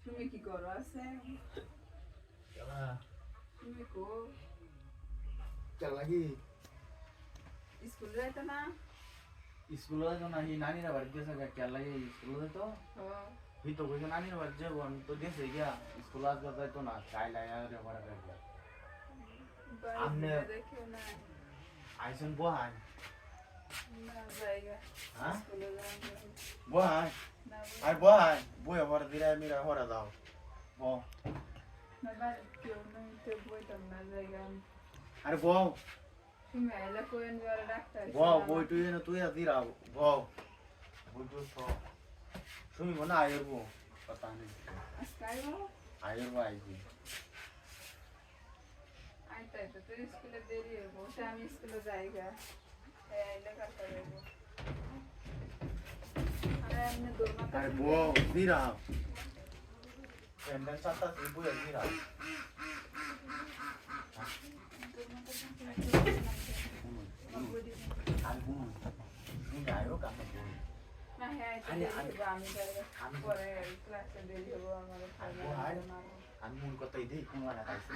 তুমি কি করো আছে তুমি কো চালাকি স্কুল যাইতো না স্কুল তো না হি নানিরা বাড়ি গেছে খেয়াল লাগে স্কুল তো হি তো কইছে নানিরা বাড়ি যাব তো গেছে গিয়া স্কুল আসবে তাই তো না চাইলা রে বড় করে আমনে দেখিও না আইসন বহান না জায়গা হ্যাঁ স্কুলে যাই বহান না আর বহান বই হর দিরা মিরা হরা দাও ব না বাড়ি কেউ নেই তো বইতাম না জায়গা আরে বউ তুমি আইলা কোয়েন যারা ডাক্তার বউ বই তুই না তুই দিরা বউ বই তো তো শুনি মনে আইবো পতা নেই আজকে আইবো আইবো আইবি আইতাই তো তুই স্কুলে দেরি হবো সে আমি স্কুলে যাইগা আইলে কালকে যাইবো আরে এমনি দৌড়মাতা আরে বউ দিরা এন্ডার চাতা বই দিরা আর কোন তুমি আইও কাছে বই না হ্যাঁ আমি পরে ক্লাসে দেরি হবো আমার আমি মন কথাই দেই কোন না পাইছি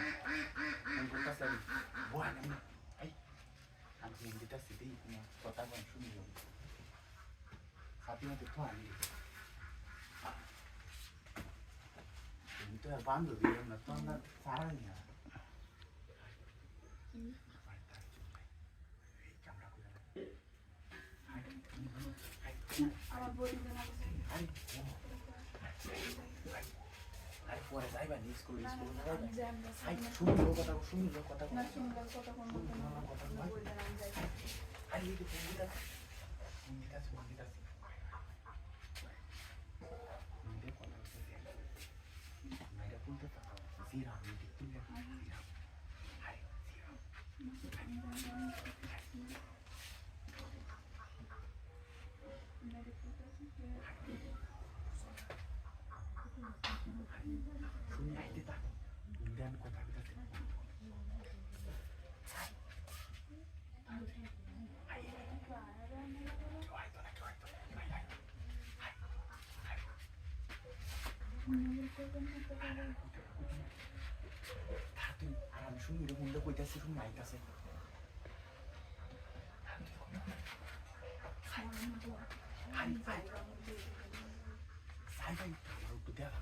মন কথা সারি বই না এই আমি মন দিতা সিদি কোন কথা কোন শুনি লো সাথী মতে তো আনি তুমি তো বান্ধবী না তো না সারা না আমার বই আরে পরে যাইবা নি স্কুল স্কুল যাইবা জানবো আই শুনি লো কথা না সুন্দর কথা কোন কথা বই জানাম যাই আরে এই তো ফোন দিতা Zira, আরাম শুনি রে মুন্ডা কইতাছে শুনি মাইতাছে হাই ভাই আমার একটু দেখা